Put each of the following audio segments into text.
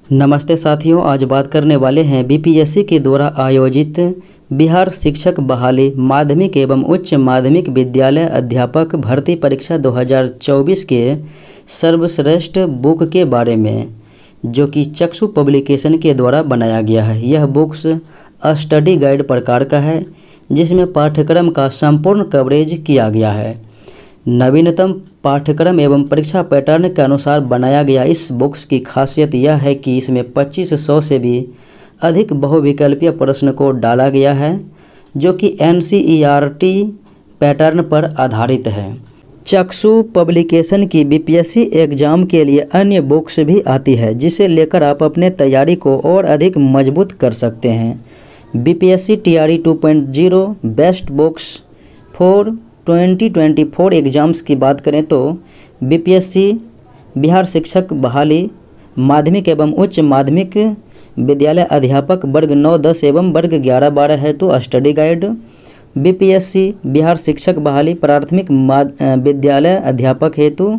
नमस्ते साथियों, आज बात करने वाले हैं बीपीएससी के द्वारा आयोजित बिहार शिक्षक बहाली माध्यमिक एवं उच्च माध्यमिक विद्यालय अध्यापक भर्ती परीक्षा 2024 के सर्वश्रेष्ठ बुक के बारे में, जो कि चक्षु पब्लिकेशन के द्वारा बनाया गया है। यह बुक्स स्टडी गाइड प्रकार का है, जिसमें पाठ्यक्रम का संपूर्ण कवरेज किया गया है। नवीनतम पाठ्यक्रम एवं परीक्षा पैटर्न के अनुसार बनाया गया इस बुक्स की खासियत यह है कि इसमें 2500 से भी अधिक बहुविकल्पीय प्रश्न को डाला गया है, जो कि एनसीईआरटी पैटर्न पर आधारित है। चक्षु पब्लिकेशन की बीपीएससी एग्जाम के लिए अन्य बुक्स भी आती है, जिसे लेकर आप अपने तैयारी को और अधिक मजबूत कर सकते हैं। BPSC TRE 2.0 best books for 2024 exams की बात करें तो बीपीएससी बिहार शिक्षक बहाली माध्यमिक एवं उच्च माध्यमिक विद्यालय अध्यापक वर्ग 9-10 एवं वर्ग 11-12 है तो स्टडी गाइड। बीपीएससी बिहार शिक्षक बहाली प्राथमिक विद्यालय अध्यापक हेतु,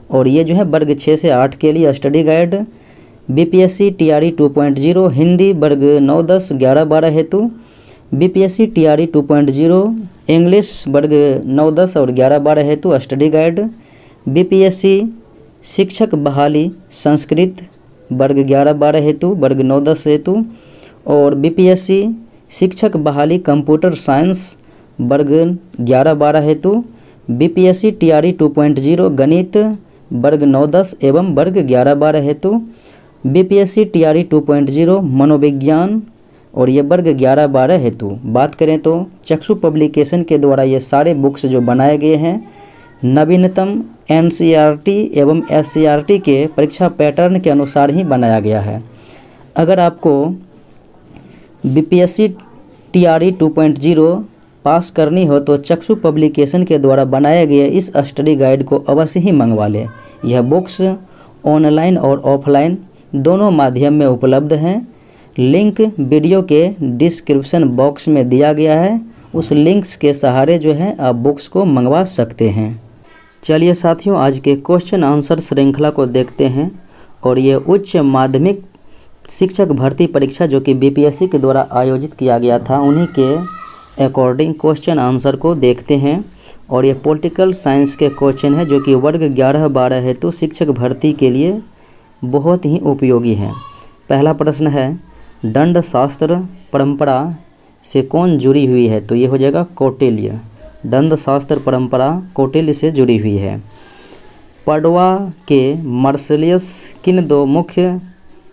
और ये जो है वर्ग 6 से 8 के लिए study guide. BPSC TRE 2.0 Hindi वर्ग 9-10 11-12 हेतु। बीपीएससी टीआरई 2.0 इंग्लिश वर्ग 9-10 और 11-12 हेतु स्टडी गाइड। बीपीएससी शिक्षक बहाली संस्कृत वर्ग 11-12 हेतु वर्ग 9-10 हेतु, और बीपीएससी शिक्षक बहाली कंप्यूटर साइंस वर्ग 11-12 हेतु। बीपीएससी टीआरई 2.0 गणित वर्ग 9-10 एवं वर्ग 11-12 हेतु। बीपीएससी टीआरई 2.0 मनोविज्ञान और ये वर्ग 11-12 हेतु। बात करें तो चक्षु पब्लिकेशन के द्वारा ये सारे बुक्स जो बनाए गए हैं नवीनतम एनसीईआरटी एवं एससीईआरटी के परीक्षा पैटर्न के अनुसार ही बनाया गया है। अगर आपको बीपीएससी टीआरई 2.0 पास करनी हो तो चक्षु पब्लिकेशन के द्वारा बनाए गए इस स्टडी गाइड को अवश्य ही मंगवा लें। यह बुक्स ऑनलाइन और ऑफलाइन दोनों माध्यम में उपलब्ध हैं। लिंक वीडियो के डिस्क्रिप्शन बॉक्स में दिया गया है, उस लिंक्स के सहारे जो है आप बुक्स को मंगवा सकते हैं। चलिए साथियों, आज के क्वेश्चन आंसर श्रृंखला को देखते हैं, और ये उच्च माध्यमिक शिक्षक भर्ती परीक्षा जो कि बीपीएससी के द्वारा आयोजित किया गया था, उन्हीं के अकॉर्डिंग क्वेश्चन आंसर को देखते हैं। और ये पॉलिटिकल साइंस के क्वेश्चन है, जो कि वर्ग 11-12 हेतु शिक्षक भर्ती के लिए बहुत ही उपयोगी है। पहला प्रश्न है, दंड शास्त्र परंपरा से कौन जुड़ी हुई है? तो ये हो जाएगा कौटिल्य। दंड शास्त्र परंपरा कौटिल्य से जुड़ी हुई है। पाडवा के मार्शलियस किन दो मुख्य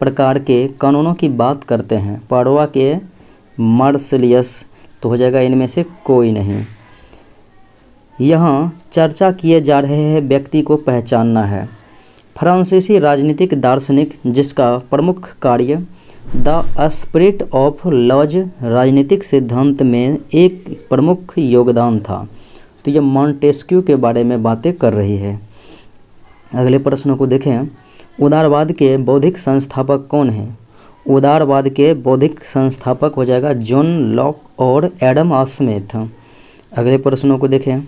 प्रकार के कानूनों की बात करते हैं? पाडवा के मार्शलियस तो हो जाएगा इनमें से कोई नहीं। यहाँ चर्चा किए जा रहे हैं व्यक्ति को पहचानना है। फ्रांसीसी राजनीतिक दार्शनिक जिसका प्रमुख कार्य द स्पिरिट ऑफ लॉज राजनीतिक सिद्धांत में एक प्रमुख योगदान था, तो ये मॉन्टेस्क्यू के बारे में बातें कर रही है। अगले प्रश्नों को देखें, उदारवाद के बौद्धिक संस्थापक कौन हैं? उदारवाद के बौद्धिक संस्थापक हो जाएगा जॉन लॉक और एडम स्मिथ। अगले प्रश्नों को देखें,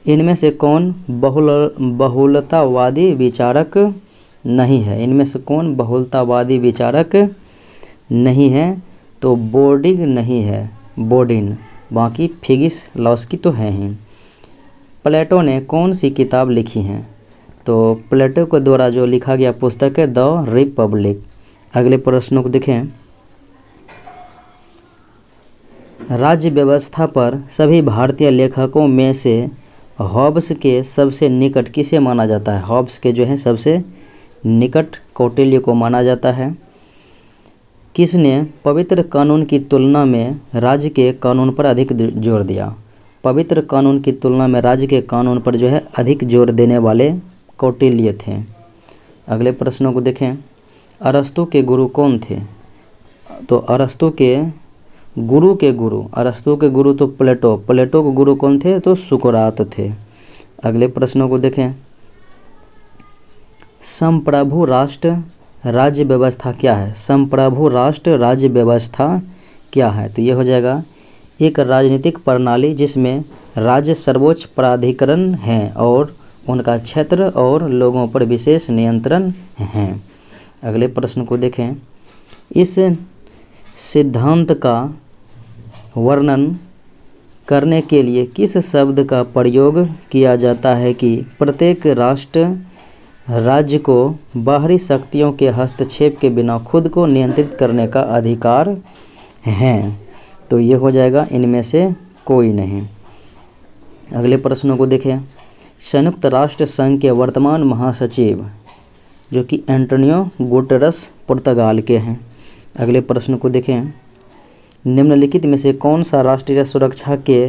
इनमें से कौन बहुलतावादी विचारक नहीं है? इनमें से कौन बहुलतावादी विचारक नहीं है? तो बोर्डिंग नहीं है, बोर्डिन। बाकी फिगिस लॉस्की तो हैं ही। प्लेटो ने कौन सी किताब लिखी हैं? तो प्लेटो के द्वारा जो लिखा गया पुस्तक है द रिपब्लिक। अगले प्रश्नों को देखें, राज्य व्यवस्था पर सभी भारतीय लेखकों में से हॉब्स के सबसे निकट किसे माना जाता है? हॉब्स के जो है सबसे निकट कौटिल्य को माना जाता है। किसने पवित्र कानून की तुलना में राज्य के कानून पर अधिक जोर दिया? पवित्र कानून की तुलना में राज्य के कानून पर जो है अधिक जोर देने वाले कौटिल्य थे। अगले प्रश्नों को देखें, अरस्तु के गुरु कौन थे? तो अरस्तु के गुरु तो प्लेटो के गुरु कौन थे? तो सुकरात थे। अगले प्रश्नों को देखें, संप्रभु राष्ट्र राज्य व्यवस्था क्या है? संप्रभु राष्ट्र राज्य व्यवस्था क्या है? तो ये हो जाएगा एक राजनीतिक प्रणाली जिसमें राज्य सर्वोच्च प्राधिकरण हैं और उनका क्षेत्र और लोगों पर विशेष नियंत्रण हैं। अगले प्रश्न को देखें, इस सिद्धांत का वर्णन करने के लिए किस शब्द का प्रयोग किया जाता है कि प्रत्येक राष्ट्र राज्य को बाहरी शक्तियों के हस्तक्षेप के बिना खुद को नियंत्रित करने का अधिकार है? तो ये हो जाएगा इनमें से कोई नहीं। अगले प्रश्नों को देखें, संयुक्त राष्ट्र संघ के वर्तमान महासचिव जो कि एंटोनियो गुटेरस पुर्तगाल के हैं। अगले प्रश्न को देखें, निम्नलिखित में से कौन सा राष्ट्रीय सुरक्षा के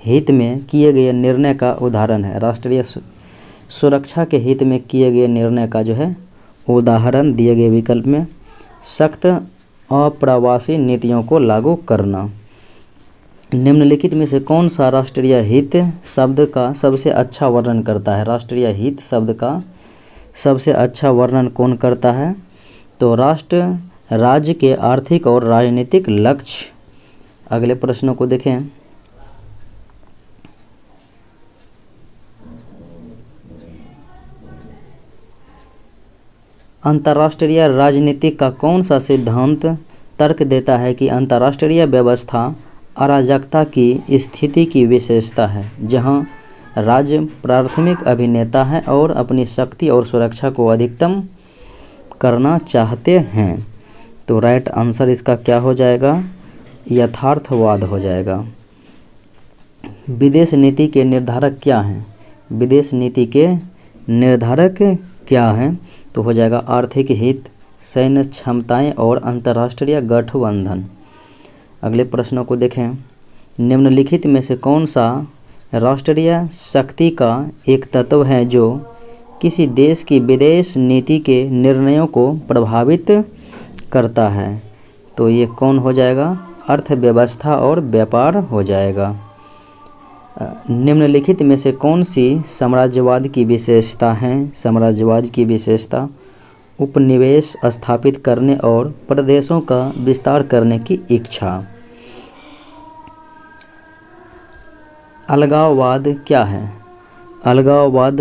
हित में किए गए निर्णय का उदाहरण है? राष्ट्रीय सुरक्षा के हित में किए गए निर्णय का जो है उदाहरण दिए गए विकल्प में सख्त अप्रवासी नीतियों को लागू करना। निम्नलिखित में से कौन सा राष्ट्रीय हित शब्द का सबसे अच्छा वर्णन करता है? राष्ट्रीय हित शब्द का सबसे अच्छा वर्णन कौन करता है? तो राष्ट्र राज्य के आर्थिक और राजनीतिक लक्ष्य। अगले प्रश्नों को देखें, अंतर्राष्ट्रीय राजनीति का कौन सा सिद्धांत तर्क देता है कि अंतर्राष्ट्रीय व्यवस्था अराजकता की स्थिति की विशेषता है, जहां राज्य प्राथमिक अभिनेता है और अपनी शक्ति और सुरक्षा को अधिकतम करना चाहते हैं? तो राइट आंसर इसका क्या हो जाएगा? यथार्थवाद हो जाएगा। विदेश नीति के निर्धारक क्या हैं? विदेश नीति के निर्धारक क्या हैं? तो हो जाएगा आर्थिक हित, सैन्य क्षमताएं और अंतर्राष्ट्रीय गठबंधन। अगले प्रश्नों को देखें, निम्नलिखित में से कौन सा राष्ट्रीय शक्ति का एक तत्व है जो किसी देश की विदेश नीति के निर्णयों को प्रभावित करता है? तो ये कौन हो जाएगा? अर्थव्यवस्था और व्यापार हो जाएगा। निम्नलिखित में से कौन सी साम्राज्यवाद की विशेषता है? साम्राज्यवाद की विशेषता उपनिवेश स्थापित करने और प्रदेशों का विस्तार करने की इच्छा। अलगाववाद क्या है? अलगाववाद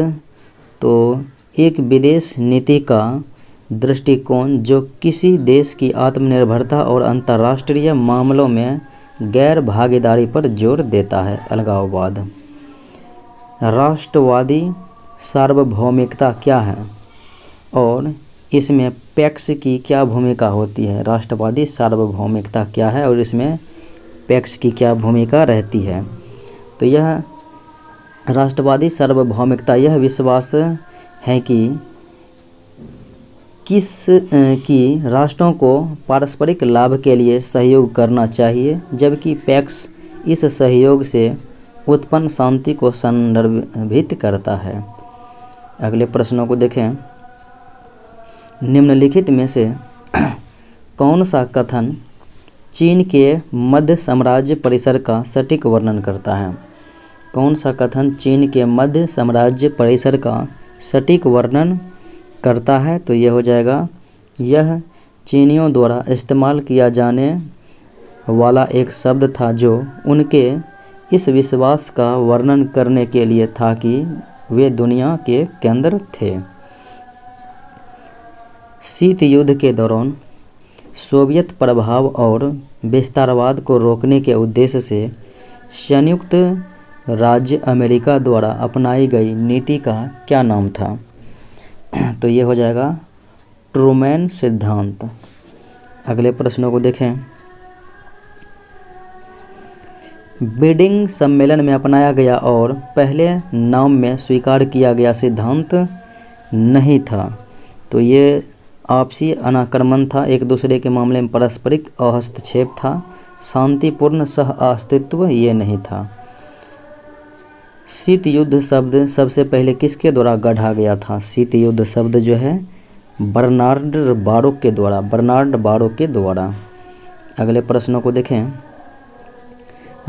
तो एक विदेश नीति का दृष्टिकोण जो किसी देश की आत्मनिर्भरता और अंतर्राष्ट्रीय मामलों में गैर भागीदारी पर जोर देता है। अलगाववाद। राष्ट्रवादी सार्वभौमिकता क्या है और इसमें पैक्स की क्या भूमिका होती है? राष्ट्रवादी सार्वभौमिकता क्या है और इसमें पैक्स की क्या भूमिका रहती है? तो यह राष्ट्रवादी सार्वभौमिकता यह विश्वास है कि राष्ट्रों को पारस्परिक लाभ के लिए सहयोग करना चाहिए, जबकि पैक्स इस सहयोग से उत्पन्न शांति को संदर्भित करता है। अगले प्रश्नों को देखें, निम्नलिखित में से कौन सा कथन चीन के मध्य साम्राज्य परिसर का सटीक वर्णन करता है? कौन सा कथन चीन के मध्य साम्राज्य परिसर का सटीक वर्णन करता है? तो यह हो जाएगा, यह चीनियों द्वारा इस्तेमाल किया जाने वाला एक शब्द था जो उनके इस विश्वास का वर्णन करने के लिए था कि वे दुनिया के केंद्र थे। शीत युद्ध के दौरान सोवियत प्रभाव और विस्तारवाद को रोकने के उद्देश्य से संयुक्त राज्य अमेरिका द्वारा अपनाई गई नीति का क्या नाम था? तो ये हो जाएगा ट्रूमैन सिद्धांत। अगले प्रश्नों को देखें, बीडिंग सम्मेलन में अपनाया गया और पहले नाम में स्वीकार किया गया सिद्धांत नहीं था। तो ये आपसी अनाक्रमण था, एक दूसरे के मामले में पारस्परिक हस्तक्षेप था, शांतिपूर्ण सह अस्तित्व ये नहीं था। शीत युद्ध शब्द सबसे पहले किसके द्वारा गढ़ा गया था? शीत युद्ध शब्द जो है बर्नार्ड बारो के द्वारा। अगले प्रश्नों को देखें,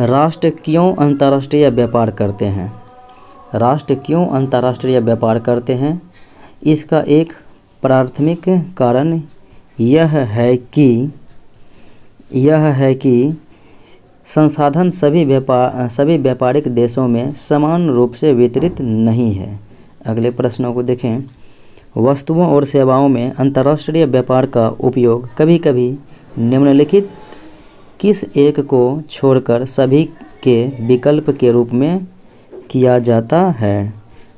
राष्ट्र क्यों अंतर्राष्ट्रीय व्यापार करते हैं? राष्ट्र क्यों अंतर्राष्ट्रीय व्यापार करते हैं? इसका एक प्राथमिक कारण यह है कि संसाधन सभी व्यापारिक देशों में समान रूप से वितरित नहीं है। अगले प्रश्नों को देखें, वस्तुओं और सेवाओं में अंतर्राष्ट्रीय व्यापार का उपयोग कभी कभी निम्नलिखित किस एक को छोड़कर सभी के विकल्प के रूप में किया जाता है?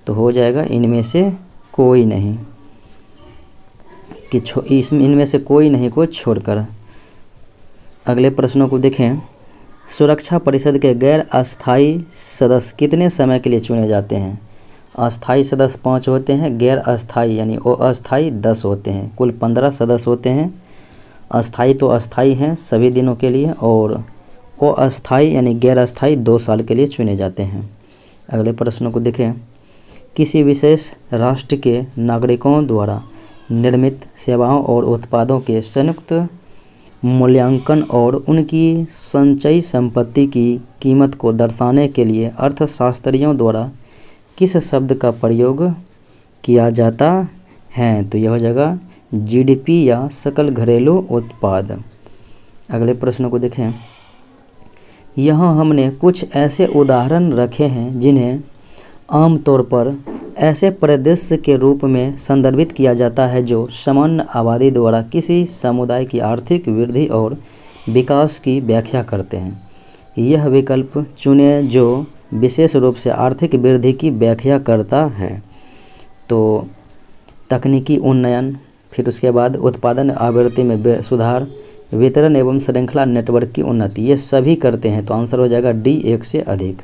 तो हो जाएगा इनमें से कोई नहीं, कि इनमें से कोई नहीं को छोड़कर। अगले प्रश्नों को देखें। सुरक्षा परिषद के गैर अस्थायी सदस्य कितने समय के लिए चुने जाते हैं? अस्थायी सदस्य 5 होते हैं, गैर अस्थायी यानी अस्थायी 10 होते हैं। कुल 15 सदस्य होते हैं। अस्थायी तो अस्थायी हैं सभी दिनों के लिए, और अस्थायी यानी गैर अस्थायी 2 साल के लिए चुने जाते हैं। अगले प्रश्नों को देखें। किसी विशेष राष्ट्र के नागरिकों द्वारा निर्मित सेवाओं और उत्पादों के संयुक्त मूल्यांकन और उनकी संचयी संपत्ति की कीमत को दर्शाने के लिए अर्थशास्त्रियों द्वारा किस शब्द का प्रयोग किया जाता है? तो यह हो जाएगा जीडीपी या सकल घरेलू उत्पाद। अगले प्रश्न को देखें। यहाँ हमने कुछ ऐसे उदाहरण रखे हैं जिन्हें आमतौर पर ऐसे परिदृश्य के रूप में संदर्भित किया जाता है जो सामान्य आबादी द्वारा किसी समुदाय की आर्थिक वृद्धि और विकास की व्याख्या करते हैं। यह विकल्प चुने जो विशेष रूप से आर्थिक वृद्धि की व्याख्या करता है। तो तकनीकी उन्नयन, फिर उसके बाद उत्पादन आवृत्ति में सुधार, वितरण एवं श्रृंखला नेटवर्क की उन्नति, ये सभी करते हैं। तो आंसर हो जाएगा डी, 1 से अधिक।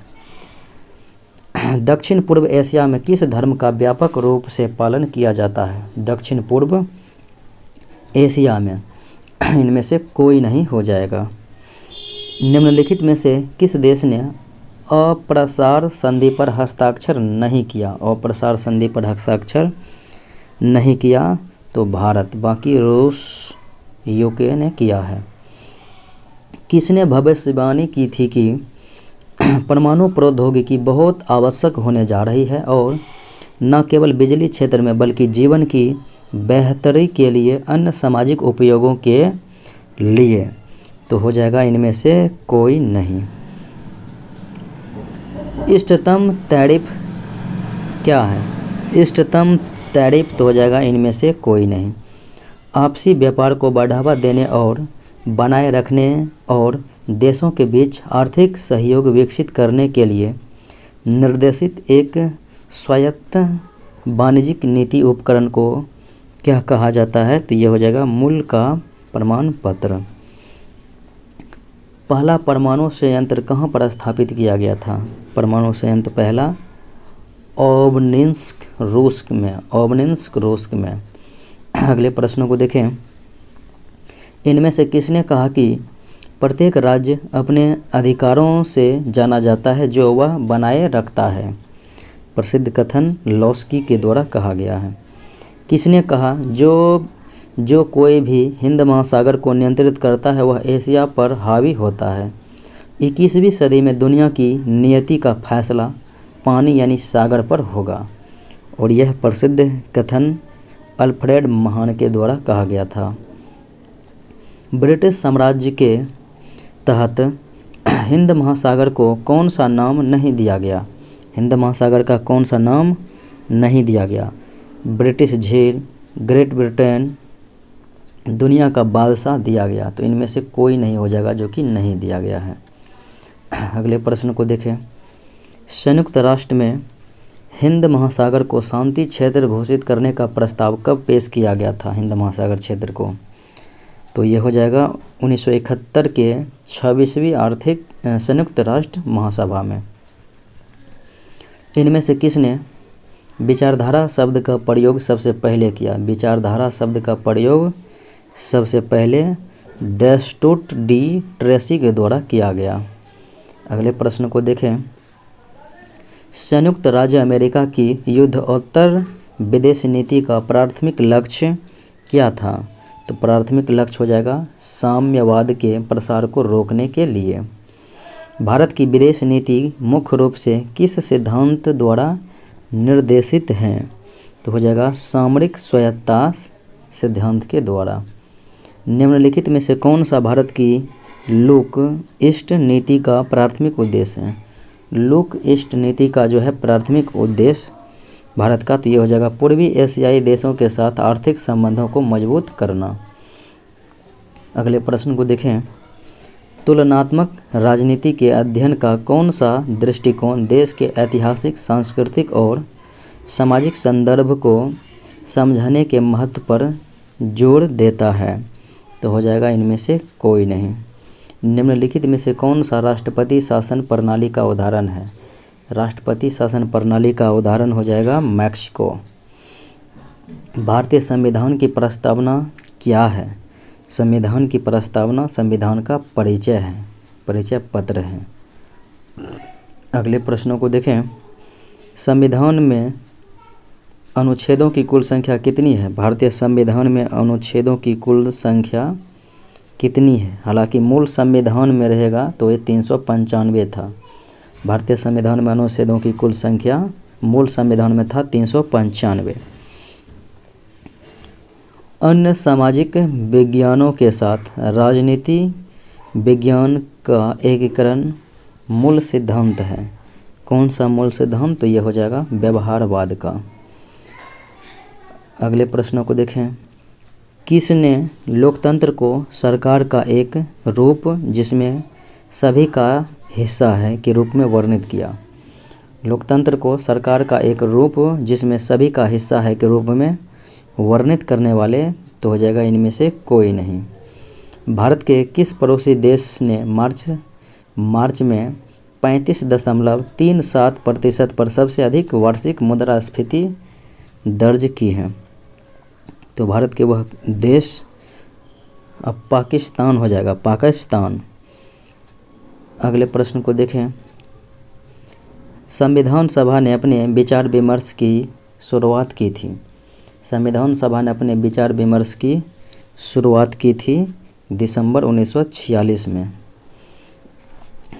दक्षिण पूर्व एशिया में किस धर्म का व्यापक रूप से पालन किया जाता है? दक्षिण पूर्व एशिया में इनमें से कोई नहीं हो जाएगा। निम्नलिखित में से किस देश ने अप्रसार संधि पर हस्ताक्षर नहीं किया? अप्रसार संधि पर हस्ताक्षर नहीं किया तो भारत, बाकी रूस, यूके ने किया है। किसने भविष्यवाणी की थी कि परमाणु प्रौद्योगिकी बहुत आवश्यक होने जा रही है और न केवल बिजली क्षेत्र में बल्कि जीवन की बेहतरी के लिए अन्य सामाजिक उपयोगों के लिए? तो हो जाएगा इनमें से कोई नहीं। इष्टतम टैरिफ क्या है? इष्टतम टैरिफ तो हो जाएगा इनमें से कोई नहीं। आपसी व्यापार को बढ़ावा देने और बनाए रखने और देशों के बीच आर्थिक सहयोग विकसित करने के लिए निर्देशित एक स्वायत्त वाणिज्यिक नीति उपकरण को क्या कहा जाता है? तो यह हो जाएगा मूल का प्रमाण पत्र। पहला परमाणु संयंत्र कहाँ पर स्थापित किया गया था? परमाणु संयंत्र पहला ओबनिंस्क रूस में। अगले प्रश्नों को देखें। इनमें से किसने कहा कि प्रत्येक राज्य अपने अधिकारों से जाना जाता है जो वह बनाए रखता है? प्रसिद्ध कथन लॉस्की के द्वारा कहा गया है। किसने कहा जो कोई भी हिंद महासागर को नियंत्रित करता है वह एशिया पर हावी होता है? 21वीं सदी में दुनिया की नियति का फैसला पानी यानी सागर पर होगा, और यह प्रसिद्ध कथन अल्फ्रेड महान के द्वारा कहा गया था। ब्रिटिश साम्राज्य के तहत हिंद महासागर को कौन सा नाम नहीं दिया गया? हिंद महासागर का कौन सा नाम नहीं दिया गया? ब्रिटिश झील, ग्रेट ब्रिटेन, दुनिया का बादशाह दिया गया। तो इनमें से कोई नहीं हो जाएगा जो कि नहीं दिया गया है। अगले प्रश्न को देखें। संयुक्त राष्ट्र में हिंद महासागर को शांति क्षेत्र घोषित करने का प्रस्ताव कब पेश किया गया था? हिंद महासागर क्षेत्र को, तो ये हो जाएगा 1971 के 26वीं आर्थिक संयुक्त राष्ट्र महासभा में। इनमें से किसने विचारधारा शब्द का प्रयोग सबसे पहले किया? विचारधारा शब्द का प्रयोग सबसे पहले डेस्टोट डी ट्रेसी के द्वारा किया गया। अगले प्रश्न को देखें। संयुक्त राज्य अमेरिका की युद्धोत्तर विदेश नीति का प्राथमिक लक्ष्य क्या था? तो प्राथमिक लक्ष्य हो जाएगा साम्यवाद के प्रसार को रोकने के लिए। भारत की विदेश नीति मुख्य रूप से किस सिद्धांत द्वारा निर्देशित है? तो हो जाएगा सामरिक स्वायत्तता सिद्धांत के द्वारा। निम्नलिखित में से कौन सा भारत की लुक ईस्ट नीति का प्राथमिक उद्देश्य है? लुक ईस्ट नीति का जो है प्राथमिक उद्देश्य भारत का, तो ये हो जाएगा पूर्वी एशियाई देशों के साथ आर्थिक संबंधों को मजबूत करना। अगले प्रश्न को देखें, तुलनात्मक राजनीति के अध्ययन का कौन सा दृष्टिकोण देश के ऐतिहासिक, सांस्कृतिक और सामाजिक संदर्भ को समझने के महत्व पर जोर देता है? तो हो जाएगा इनमें से कोई नहीं। निम्नलिखित में से कौन सा राष्ट्रपति शासन प्रणाली का उदाहरण है? राष्ट्रपति शासन प्रणाली का उदाहरण हो जाएगा मैक्सिको। भारतीय संविधान की प्रस्तावना क्या है? संविधान की प्रस्तावना संविधान का परिचय है, परिचय पत्र है। अगले प्रश्नों को देखें, संविधान में अनुच्छेदों की कुल संख्या कितनी है? भारतीय संविधान में अनुच्छेदों की कुल संख्या कितनी है? हालांकि मूल संविधान में रहेगा तो ये 395 था। भारतीय संविधान में अनुच्छेदों की कुल संख्या मूल संविधान में था 395। अन्य सामाजिक विज्ञानों के साथ राजनीति विज्ञान का एकीकरण मूल सिद्धांत है। कौन सा मूल सिद्धांत? तो यह हो जाएगा व्यवहारवाद का। अगले प्रश्नों को देखें, किसने लोकतंत्र को सरकार का एक रूप जिसमें सभी का हिस्सा है के रूप में वर्णित किया? लोकतंत्र को सरकार का एक रूप जिसमें सभी का हिस्सा है के रूप में वर्णित करने वाले, तो हो जाएगा इनमें से कोई नहीं। भारत के किस पड़ोसी देश ने मार्च में 35.37% पर सबसे अधिक वार्षिक मुद्रास्फीति दर्ज की है? तो भारत के वह देश अब पाकिस्तान हो जाएगा, पाकिस्तान। अगले प्रश्न को देखें, संविधान सभा ने अपने विचार विमर्श की शुरुआत की थी। संविधान सभा ने अपने विचार विमर्श की शुरुआत की थी दिसंबर 1946 में।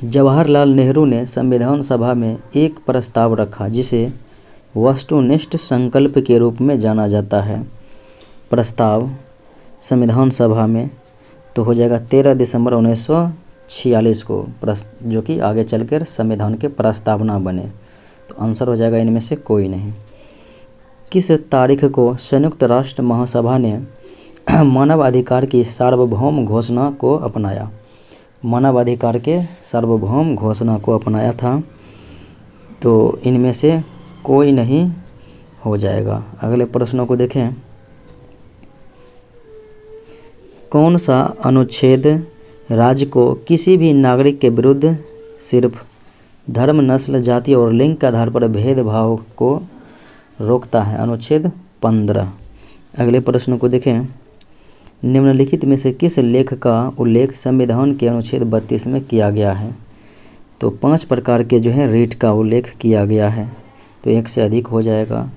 जवाहरलाल नेहरू ने संविधान सभा में एक प्रस्ताव रखा जिसे वस्तुनिष्ठ संकल्प के रूप में जाना जाता है। प्रस्ताव संविधान सभा में तो हो जाएगा 13 दिसंबर 1946 को, जो कि आगे चलकर संविधान के प्रस्तावना बने। तो आंसर हो जाएगा इनमें से कोई नहीं। किस तारीख को संयुक्त राष्ट्र महासभा ने मानव अधिकार की सार्वभौम घोषणा को अपनाया? मानव अधिकार के सार्वभौम घोषणा को अपनाया था, तो इनमें से कोई नहीं हो जाएगा। अगले प्रश्नों को देखें, कौन सा अनुच्छेद राज्य को किसी भी नागरिक के विरुद्ध सिर्फ धर्म, नस्ल, जाति और लिंग के आधार पर भेदभाव को रोकता है? अनुच्छेद 15। अगले प्रश्न को देखें, निम्नलिखित में से किस लेख का उल्लेख संविधान के अनुच्छेद 32 में किया गया है? तो 5 प्रकार के जो है रीट का उल्लेख किया गया है, तो एक से अधिक हो जाएगा।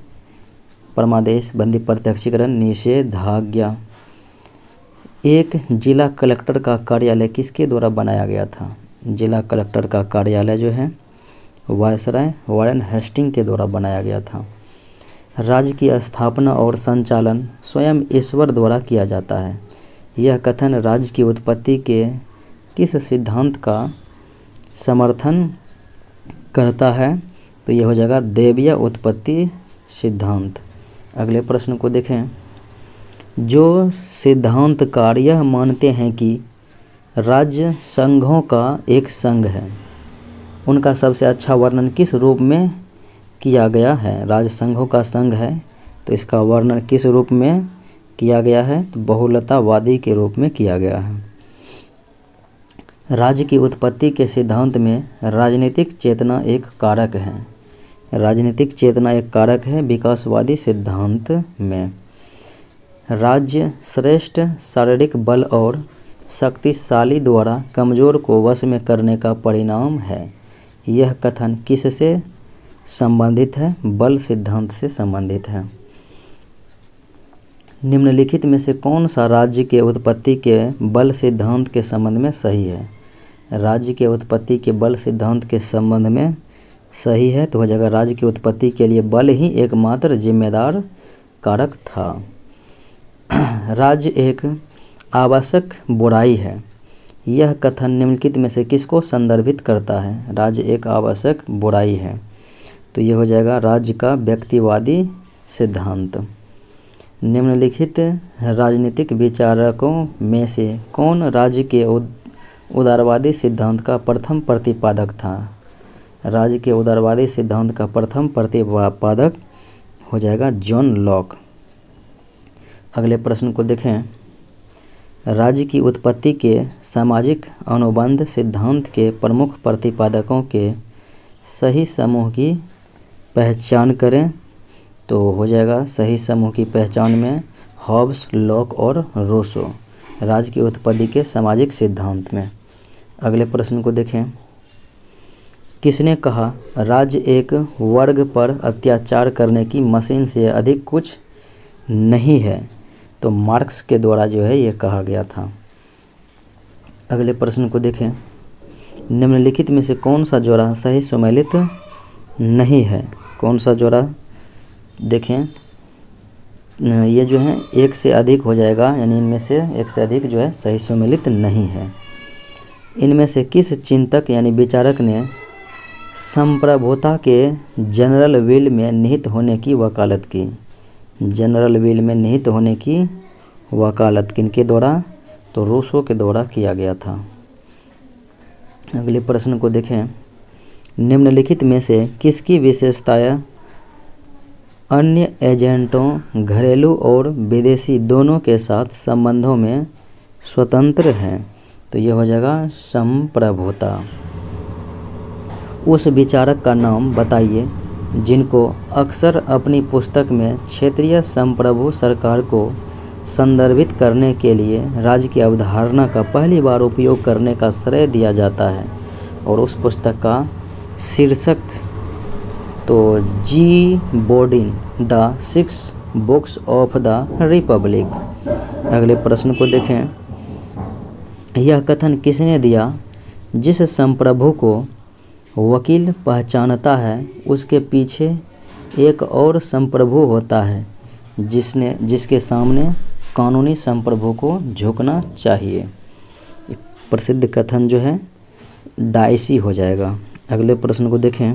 परमादेश, बंदी प्रत्यक्षीकरण, निषेधाज्ञा। एक जिला कलेक्टर का कार्यालय किसके द्वारा बनाया गया था? जिला कलेक्टर का कार्यालय जो है वायसराय वारेन हेस्टिंग के द्वारा बनाया गया था। राज्य की स्थापना और संचालन स्वयं ईश्वर द्वारा किया जाता है। यह कथन राज्य की उत्पत्ति के किस सिद्धांत का समर्थन करता है? तो यह हो जाएगा दैवीय उत्पत्ति सिद्धांत। अगले प्रश्न को देखें, जो सिद्धांतकार यह मानते हैं कि राज्य संघों का एक संघ है, उनका सबसे अच्छा वर्णन किस रूप में किया गया है? राज्य संघों का संघ है, तो इसका वर्णन किस रूप में किया गया है? तो बहुलतावादी के रूप में किया गया है। राज्य की उत्पत्ति के सिद्धांत में राजनीतिक चेतना एक कारक है। राजनीतिक चेतना एक कारक है विकासवादी सिद्धांत में। राज्य श्रेष्ठ शारीरिक बल और शक्तिशाली द्वारा कमजोर को वश में करने का परिणाम है। यह कथन किससे संबंधित है? बल सिद्धांत से संबंधित है। निम्नलिखित में से कौन सा राज्य के उत्पत्ति के बल सिद्धांत के संबंध में सही है? राज्य के उत्पत्ति के बल सिद्धांत के संबंध में सही है, तो हो जाएगा राज्य की उत्पत्ति के लिए बल ही एकमात्र जिम्मेदार कारक था। राज्य एक आवश्यक बुराई है। यह कथन निम्नलिखित में से किसको संदर्भित करता है? राज्य एक आवश्यक बुराई है, तो तो ये हो जाएगा राज्य का व्यक्तिवादी सिद्धांत। निम्नलिखित राजनीतिक विचारकों में से कौन राज्य के उदारवादी सिद्धांत का प्रथम प्रतिपादक था? राज्य के उदारवादी सिद्धांत का प्रथम प्रतिपादक हो जाएगा जॉन लॉक। अगले प्रश्न को देखें। राज्य की उत्पत्ति के सामाजिक अनुबंध सिद्धांत के प्रमुख प्रतिपादकों के सही समूह की पहचान करें। तो हो जाएगा सही समूह की पहचान में हॉब्स, लॉक और रूसो, राज्य की उत्पत्ति के सामाजिक सिद्धांत में। अगले प्रश्न को देखें। किसने कहा राज्य एक वर्ग पर अत्याचार करने की मशीन से अधिक कुछ नहीं है? तो मार्क्स के द्वारा जो है ये कहा गया था। अगले प्रश्न को देखें। निम्नलिखित में से कौन सा जोड़ा सही सुमेलित नहीं है? कौन सा जोड़ा? देखें, ये जो है एक से अधिक हो जाएगा, यानी इनमें से एक से अधिक जो है सही सुमेलित नहीं है। इनमें से किस चिंतक यानी विचारक ने संप्रभुता के जनरल विल में निहित होने की वकालत की? जनरल विल में निहित होने की वकालत किनके द्वारा? तो रूसो के द्वारा किया गया था। अगले प्रश्न को देखें। निम्नलिखित में से किसकी विशेषताएं अन्य एजेंटों, घरेलू और विदेशी दोनों के साथ संबंधों में स्वतंत्र हैं? तो यह हो जाएगा संप्रभुता। उस विचारक का नाम बताइए जिनको अक्सर अपनी पुस्तक में क्षेत्रीय संप्रभु सरकार को संदर्भित करने के लिए राज्य की अवधारणा का पहली बार उपयोग करने का श्रेय दिया जाता है। और उस पुस्तक का शीर्षक तो जी Bodin, the 6 books of the republic. अगले प्रश्न को देखें। यह कथन किसने दिया? जिस संप्रभु को वकील पहचानता है उसके पीछे एक और संप्रभु होता है जिसके सामने कानूनी संप्रभु को झुकना चाहिए। प्रसिद्ध कथन जो है डाइसी हो जाएगा। अगले प्रश्न को देखें।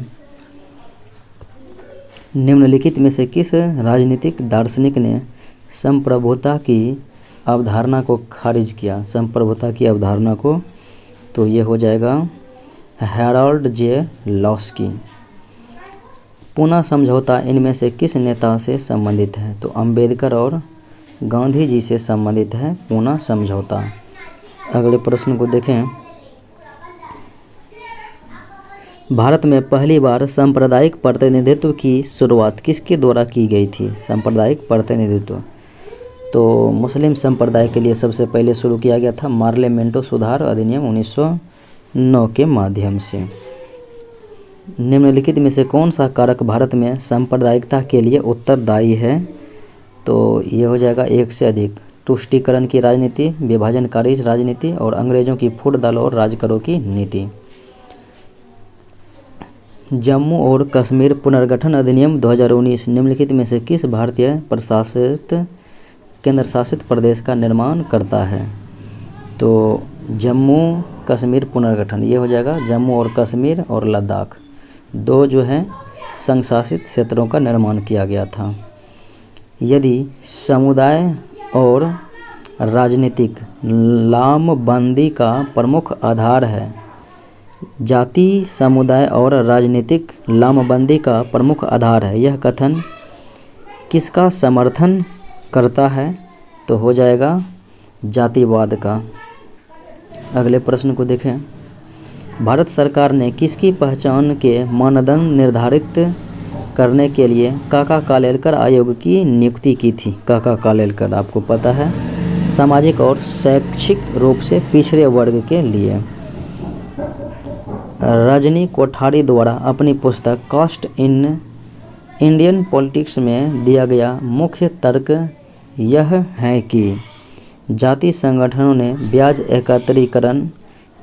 निम्नलिखित में से किस राजनीतिक दार्शनिक ने संप्रभुता की अवधारणा को खारिज किया? संप्रभुता की अवधारणा को, तो ये हो जाएगा हैरोल्ड जे लॉस्की। पूना समझौता इनमें से किस नेता से संबंधित है? तो अंबेडकर और गांधी जी से संबंधित है पूना समझौता। अगले प्रश्न को देखें। भारत में पहली बार सांप्रदायिक प्रतिनिधित्व की शुरुआत किसके द्वारा की गई थी? सांप्रदायिक प्रतिनिधित्व तो मुस्लिम संप्रदाय के लिए सबसे पहले शुरू किया गया था मार्लेमेंटो सुधार अधिनियम 1909 के माध्यम से। निम्नलिखित में से कौन सा कारक भारत में सांप्रदायिकता के लिए उत्तरदायी है? तो ये हो जाएगा एक से अधिक, तुष्टीकरण की राजनीति, विभाजनकारी राजनीति और अंग्रेजों की फूट दल और राजकरों की नीति। जम्मू और कश्मीर पुनर्गठन अधिनियम 2019 निम्नलिखित में से किस भारतीय प्रशासित केंद्र शासित प्रदेश का निर्माण करता है? तो जम्मू कश्मीर पुनर्गठन, ये हो जाएगा जम्मू और कश्मीर और लद्दाख, दो जो है संघ शासित क्षेत्रों का निर्माण किया गया था। यदि समुदाय और राजनीतिक लामबंदी का प्रमुख आधार है, जाति, समुदाय और राजनीतिक लामबंदी का प्रमुख आधार है, यह कथन किसका समर्थन करता है? तो हो जाएगा जातिवाद का। अगले प्रश्न को देखें। भारत सरकार ने किसकी पहचान के मानदंड निर्धारित करने के लिए काका कालेलकर आयोग की नियुक्ति की थी? काका कालेलकर आपको पता है, सामाजिक और शैक्षिक रूप से पिछड़े वर्ग के लिए। रजनी कोठारी द्वारा अपनी पुस्तक कास्ट इन इंडियन पॉलिटिक्स में दिया गया मुख्य तर्क यह है कि जाति संगठनों ने ब्याज एकत्रीकरण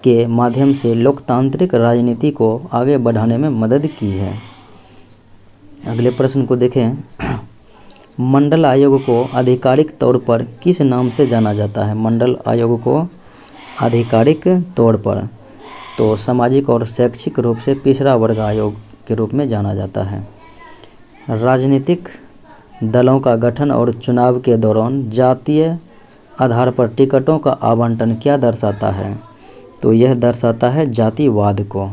के माध्यम से लोकतांत्रिक राजनीति को आगे बढ़ाने में मदद की है। अगले प्रश्न को देखें। मंडल आयोग को आधिकारिक तौर पर किस नाम से जाना जाता है? मंडल आयोग को आधिकारिक तौर पर तो सामाजिक और शैक्षिक रूप से पिछड़ा वर्ग आयोग के रूप में जाना जाता है। राजनीतिक दलों का गठन और चुनाव के दौरान जातीय आधार पर टिकटों का आवंटन क्या दर्शाता है? तो यह दर्शाता है जातिवाद को।